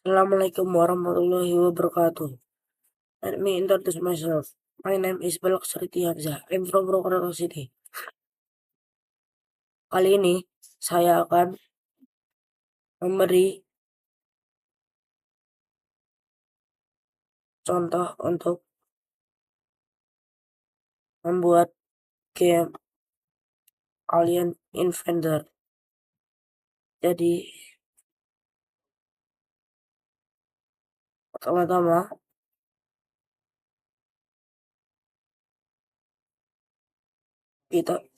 Assalamualaikum warahmatullahi wabarakatuh. Let me introduce myself. My name is Balak Suriti Hamzah. I'm from Purwokerto City. Kali ini saya akan memberi contoh untuk membuat game Alien Invader. Jadi pertama-tama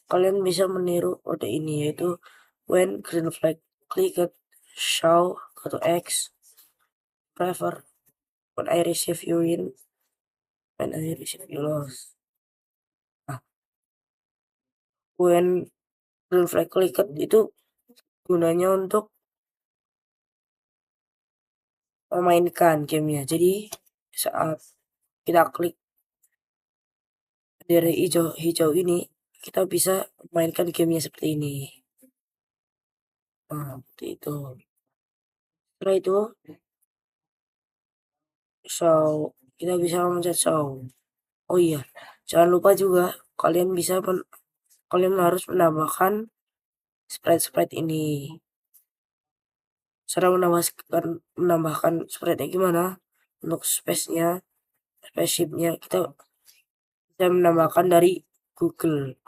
kalian bisa meniru kode ini, yaitu when green flag clicked, show, go to X, prefer, when I receive you win, when I receive you lose. Nah, when green flag clicked itu gunanya untuk memainkan gamenya. Jadi saat kita klik dari hijau ini, kita bisa mainkan gamenya seperti ini. Nah, seperti itu. Setelah itu, kita bisa mencet show. Oh iya, jangan lupa juga kalian harus menambahkan sprite ini. Cara menambahkan sprite-nya gimana? Untuk spaceship-nya kita bisa menambahkan dari Google.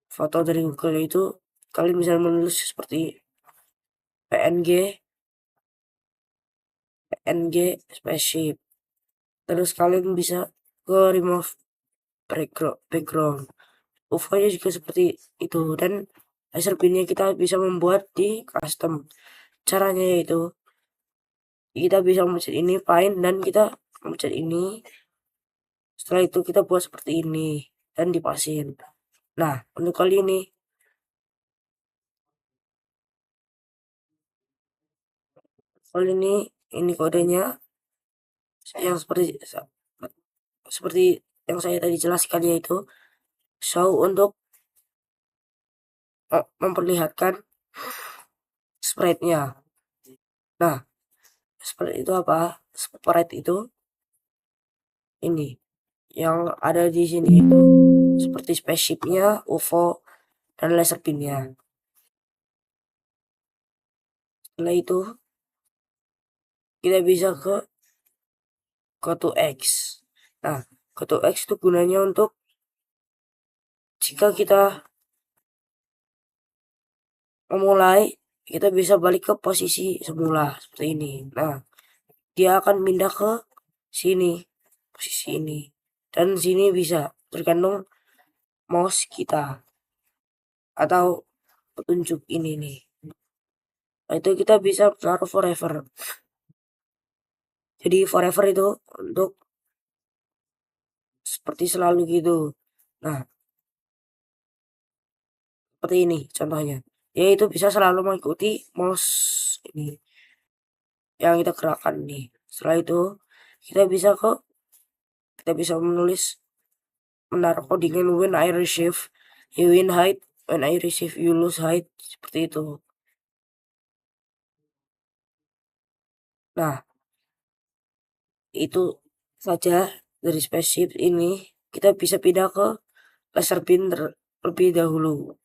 Foto dari Google itu kalian bisa menulis seperti PNG spaceship. Terus kalian bisa ke remove background. UV-nya juga seperti itu, dan laser beam-nya kita bisa membuat di custom. Caranya yaitu kita bisa mencet ini find, dan kita mencet ini. Setelah itu kita buat seperti ini dan dipasin. Nah, untuk kali ini kodenya yang seperti yang saya tadi jelaskan, yaitu show untuk memperlihatkan sprite-nya. Nah, sprite itu apa? Sprite itu ini yang ada di sini itu seperti spaceship-nya, UFO, dan laser beam-nya. Setelah itu kita bisa ke go to X. Nah, go to X itu gunanya untuk jika kita memulai, kita bisa balik ke posisi semula seperti ini. Nah, dia akan pindah ke sini, posisi ini, dan sini bisa tergantung mouse kita atau petunjuk ini nih. Nah, itu kita bisa taruh forever. Jadi forever itu untuk seperti selalu gitu. Nah, seperti ini contohnya. Yaitu bisa selalu mengikuti mouse ini yang kita gerakkan nih. Setelah itu kita bisa menaruh codingan when I receive you win height, when I receive you lose height, seperti itu. Nah, itu saja dari spaceship ini. Kita bisa pindah ke laser beam terlebih dahulu.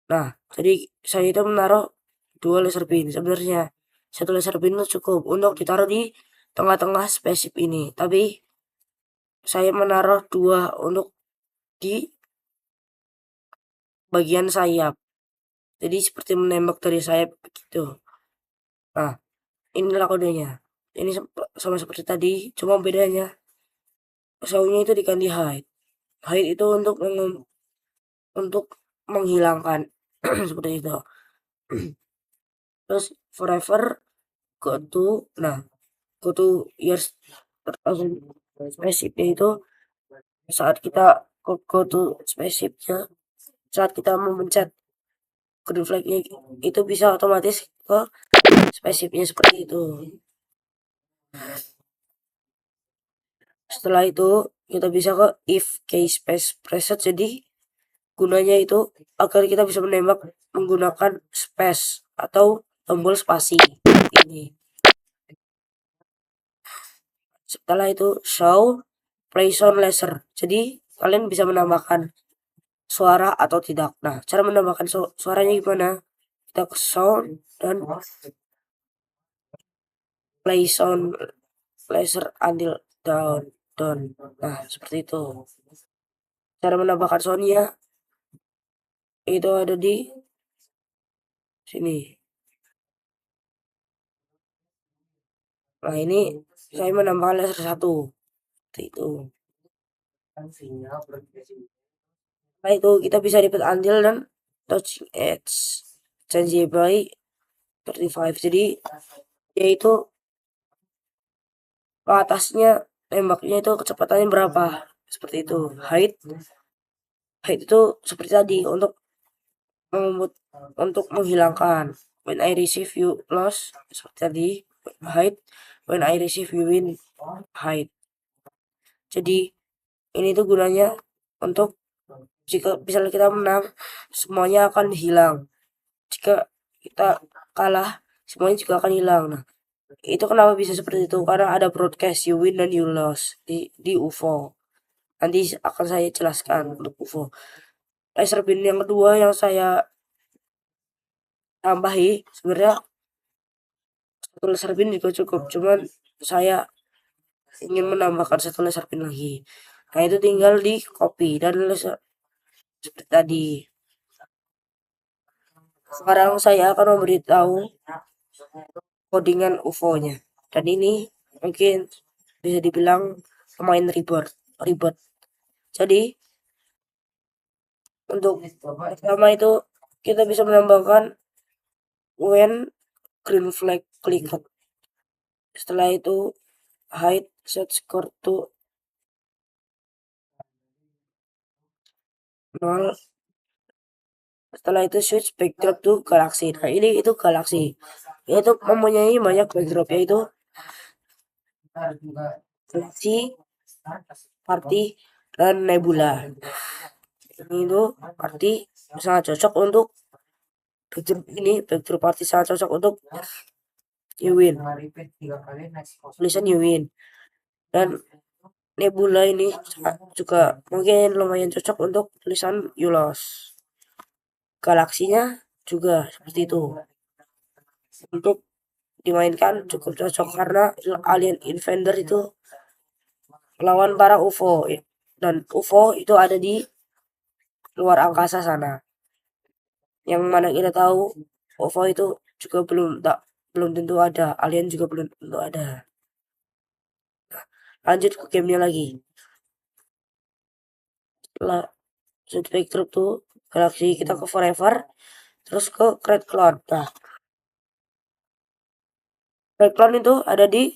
Nah, jadi saya itu menaruh 2 laser beam. Sebenarnya 1 laser beam itu cukup untuk ditaruh di tengah-tengah spaceship ini. Tapi saya menaruh 2 untuk di bagian sayap. Jadi seperti menembak dari sayap begitu. Nah, inilah kodenya. Ini sama seperti tadi, cuma bedanya show-nya itu diganti hide. Hide itu untuk menghilangkan seperti itu. Terus forever go to your spaceship-nya itu saat kita go to spaceship-nya, saat kita memencet green flag-nya itu bisa otomatis ke spaceship-nya seperti itu. Setelah itu kita bisa ke if case space preset. Jadi gunanya itu agar kita bisa menembak menggunakan space atau tombol spasi ini. Setelah itu show play sound laser. Jadi kalian bisa menambahkan suara atau tidak. Nah, cara menambahkan suaranya gimana? Kita ke sound dan play sound laser until down down. Nah, seperti itu. Cara menambahkan soundnya itu ada di sini. Nah, ini saya menambahkan laser satu. Seperti itu. Nah, itu kita bisa repeat until dan touching edge. Change by 35. Jadi yaitu ke atasnya tembaknya itu kecepatannya berapa? Seperti itu. Height itu seperti tadi untuk menghilangkan. When I receive you loss, seperti tadi. Height. When I receive you win, height. Jadi ini tuh gunanya untuk jika misalnya kita menang, semuanya akan hilang. Jika kita kalah, semuanya juga akan hilang. Nah, itu kenapa bisa seperti itu? Karena ada broadcast you win dan you lost di UFO. Nanti akan saya jelaskan untuk UFO. Laser beam yang kedua yang saya tambahi sebenarnya satu laser beam juga cukup. Cuman saya ingin menambahkan satu laser beam lagi. Nah, itu tinggal di copy dan laser seperti tadi. Sekarang saya akan memberitahu codingan UFO-nya. Dan ini mungkin bisa dibilang lumayan ribet. Jadi untuk pertama itu kita bisa menambahkan when green flag clicked. Setelah itu height set score to 0. Setelah itu switch backdrop to galaxy. Nah, ini itu galaxy. Yaitu mempunyai banyak backdrop, yaitu galaxy, party, dan nebula. Ini itu party sangat cocok untuk backdrop party sangat cocok untuk Ewin. Tulisan Ewin. Dan nebula ini juga mungkin lumayan cocok untuk tulisan Yulos. Galaksinya juga seperti itu. Untuk dimainkan cukup cocok karena alien invader itu lawan para UFO, dan UFO itu ada di luar angkasa sana. Yang mana kita tahu UFO itu juga belum tentu ada, alien juga belum tentu ada. Lanjut ke gamenya lagi. Setelah Spectrum tuh galaksi kita ke Forever, terus ke Great Cloud. Nah, Great Cloud itu ada di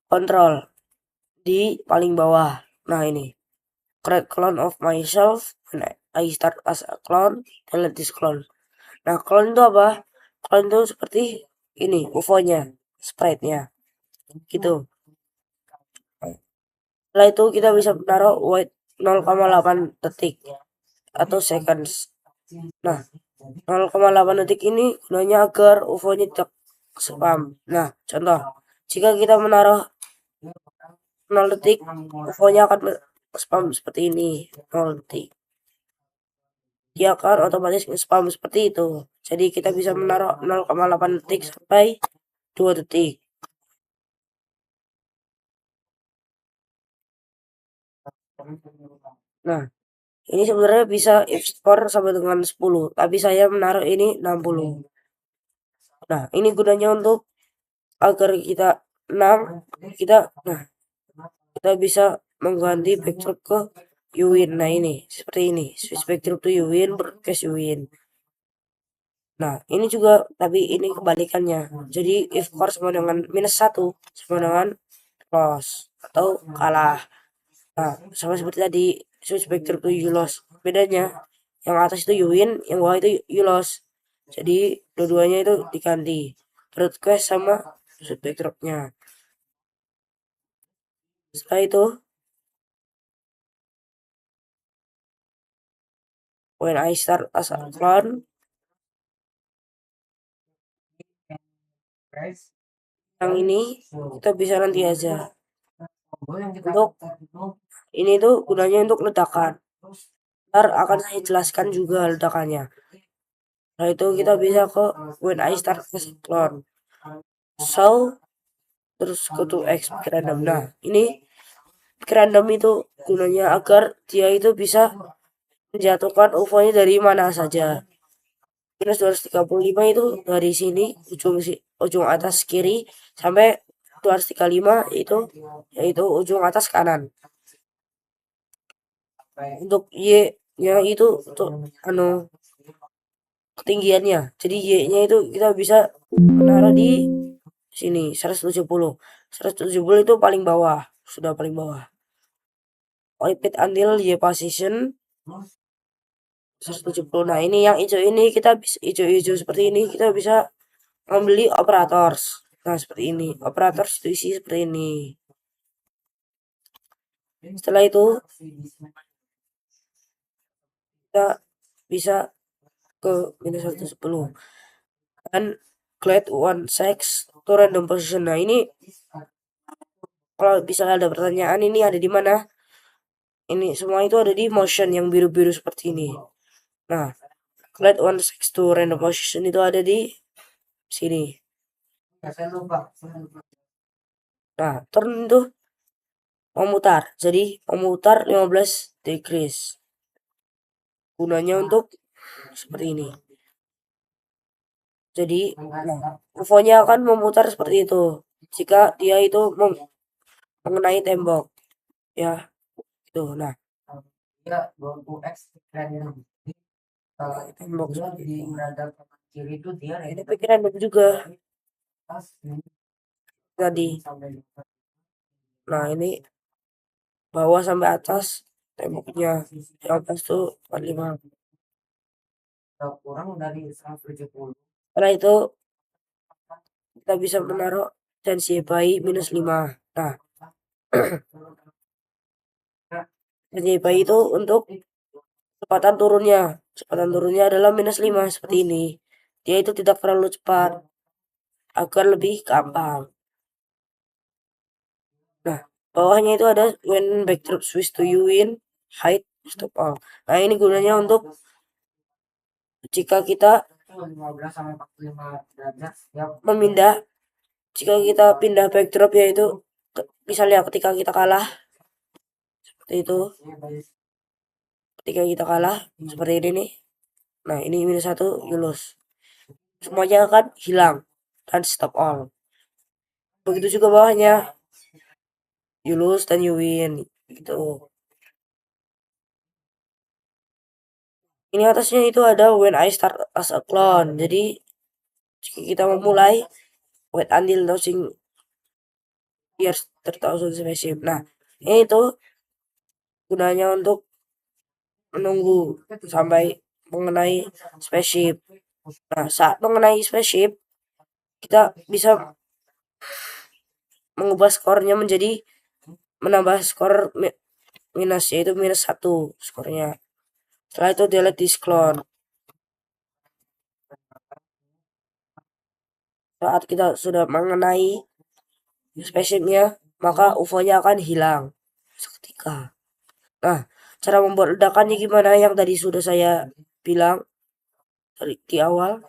kontrol di paling bawah. Nah, ini create clone of myself when I start as a clone, delete this clone. Nah, clone itu apa? Clone itu seperti ini UFO-nya, sprite-nya, gitu. Setelah itu kita bisa menaruh wait 0,8 detik atau seconds. Nah, 0,8 detik ini gunanya agar UFO-nya tidak spam. Nah, contoh, jika kita menaruh 0 detik, UFO-nya akan spam seperti ini, 0 detik. Dia akan otomatis spam seperti itu. Jadi kita bisa menaruh 0,8 detik sampai 2 detik. Nah, ini sebenarnya bisa if score sampai dengan 10, tapi saya menaruh ini 60. Nah, ini gunanya untuk agar kita menang, kita bisa mengganti backdrop ke you win. Nah, ini seperti ini, switch backdrop to you win, broadcast you win. Nah, ini juga, tapi ini kebalikannya. Jadi if score sama dengan -1 sama dengan loss atau kalah. Nah, sama seperti tadi switch backdrop to you loss. Bedanya yang atas itu you win, yang bawah itu you loss. Jadi dua-duanya itu diganti broadcast sama switch backdropnya. Setelah itu when I start as a clone, Yang ini kita bisa nanti aja. Untuk ini tuh gunanya untuk ledakan. Ntar akan saya jelaskan juga ledakannya. Nah itu kita bisa ke when I start clone. So terus go to X random. Nah ini random itu gunanya agar dia itu bisa menjatuhkan UFO-nya dari mana saja. Minus 235 itu dari sini ujung atas kiri sampai 235 itu yaitu ujung atas kanan. Untuk Y nya itu untuk ketinggiannya. Jadi Y nya itu kita bisa menaruh di sini 170. 170 itu paling bawah, sudah paling bawah. Repeat until Y position 170. Nah, ini yang hijau ini kita bisa hijau-hijau seperti ini kita bisa membeli operators. Nah, seperti ini. Operators itu isi seperti ini. Setelah itu kita bisa ke minus 110 dan glide one sex to random position. Nah, ini kalau bisa ada pertanyaan ini ada di mana? Ini semua itu ada di motion yang biru-biru seperti ini. Nah, glide one sex to random position itu ada di sini. Nah, turn itu memutar. Jadi memutar 15 degrees. Gunanya untuk seperti ini. Jadi, nah, UFO-nya akan memutar seperti itu. Jika dia itu mengenai tembok, ya, itu. Nah, tembok seperti ini. Ini pikiran juga tadi. Nah, ini bawah sampai atas temboknya. Di atas tuh 45. Setelah itu kita bisa menaruh tensi by minus 5. Nah, tensi by itu untuk kecepatan turunnya. Kecepatan turunnya adalah minus 5 seperti ini. Dia itu tidak terlalu cepat agar lebih gampang. Nah, bawahnya itu ada when backdrop switch to U in height stop all. Nah, ini gunanya untuk jika kita memindah, jika kita pindah backdrop yaitu misalnya ketika kita kalah seperti itu, ketika kita kalah seperti ini nih. Nah, ini minus 1 you lose. Semuanya akan hilang dan stop all. Begitu juga bawahnya. You lose dan you win gitu. Ini atasnya itu ada when I start as a clone. Jadi jika kita memulai wait until losing years 3000 spaceship. Nah, ini itu gunanya untuk menunggu sampai mengenai spaceship. Nah, saat mengenai spaceship kita bisa mengubah skornya menjadi menambah skor minus yaitu minus 1 skornya. Setelah itu delete this clone. Saat kita sudah mengenai spaceshipnya, maka UFO-nya akan hilang seketika. Nah, cara membuat ledakannya gimana yang tadi sudah saya bilang di awal.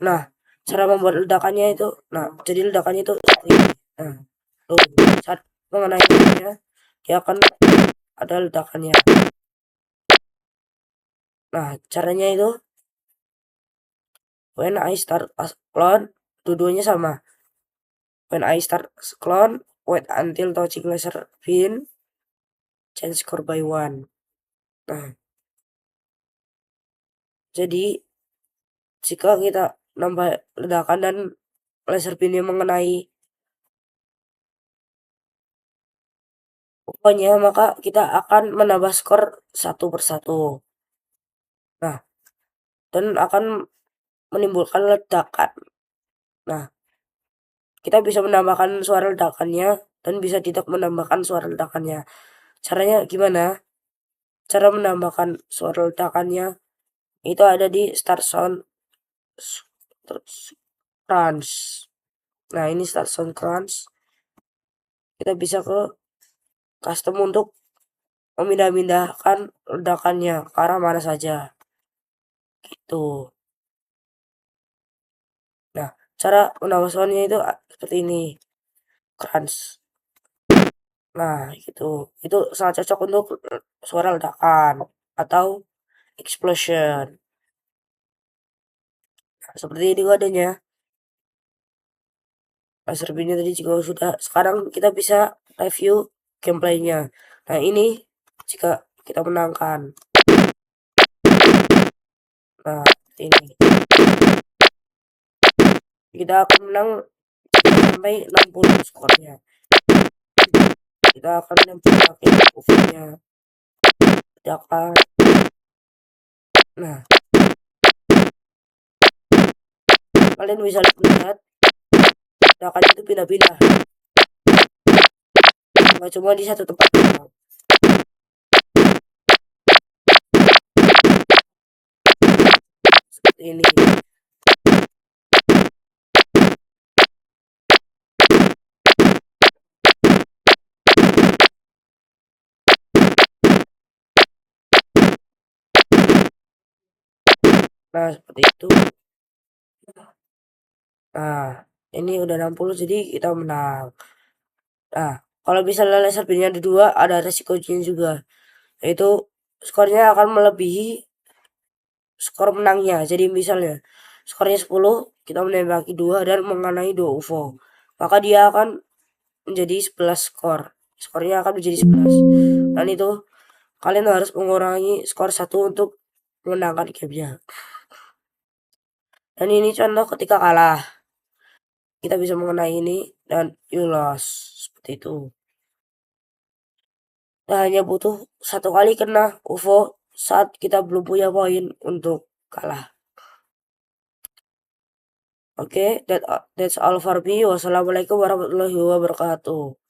Nah, cara membuat ledakannya itu, nah, jadi ledakannya itu seperti ini. Nah, tuh, saat mengenai dia akan ada ledakannya. Nah, caranya itu when I start as clone, dua-duanya sama. When I start as clone, wait until touching laser pin, change score by 1. Nah, jadi jika kita nambah ledakan dan laser pinnya mengenai UFO-nya, maka kita akan menambah skor satu persatu. Nah, dan akan menimbulkan ledakan. Nah, kita bisa menambahkan suara ledakannya dan bisa tidak menambahkan suara ledakannya. Caranya gimana? Cara menambahkan suara ledakannya itu ada di start sound runs. Nah, ini start sound crunch. Kita bisa ke custom untuk memindah-mindahkan ledakannya ke arah mana saja. Gitu. Nah, cara menambah soundnya itu seperti ini. Crunch. Nah, gitu. Itu sangat cocok untuk suara ledakan atau explosion. Nah, seperti ini adanya. Laser beamnya tadi juga sudah. Sekarang kita bisa review gameplaynya. Nah, ini jika kita menangkan. Nah, ini. Kita akan menang sampai 60 skornya. Kita akan menempatkan UV-nya. Ledakan. Nah, kalian bisa lihat ledakannya itu pindah-pindah. Nggak cuma di satu tempat. Seperti ini. Nah, seperti itu. Nah, ini udah 60 jadi kita menang. Nah, kalau misalnya laser beamnya ada 2, ada resikonya juga. Yaitu skornya akan melebihi skor menangnya. Jadi misalnya skornya 10, kita menembaki 2 dan mengenai 2 UFO. Maka dia akan menjadi 11 skor. Skornya akan menjadi 11. Dan itu kalian harus mengurangi skor 1 untuk memenangkan gamenya. Dan ini contoh ketika kalah. Kita bisa mengenai ini dan you lost. Seperti itu. Kita hanya butuh 1 kali kena UFO saat kita belum punya poin untuk kalah. Oke, that's all for me. Wassalamualaikum warahmatullahi wabarakatuh.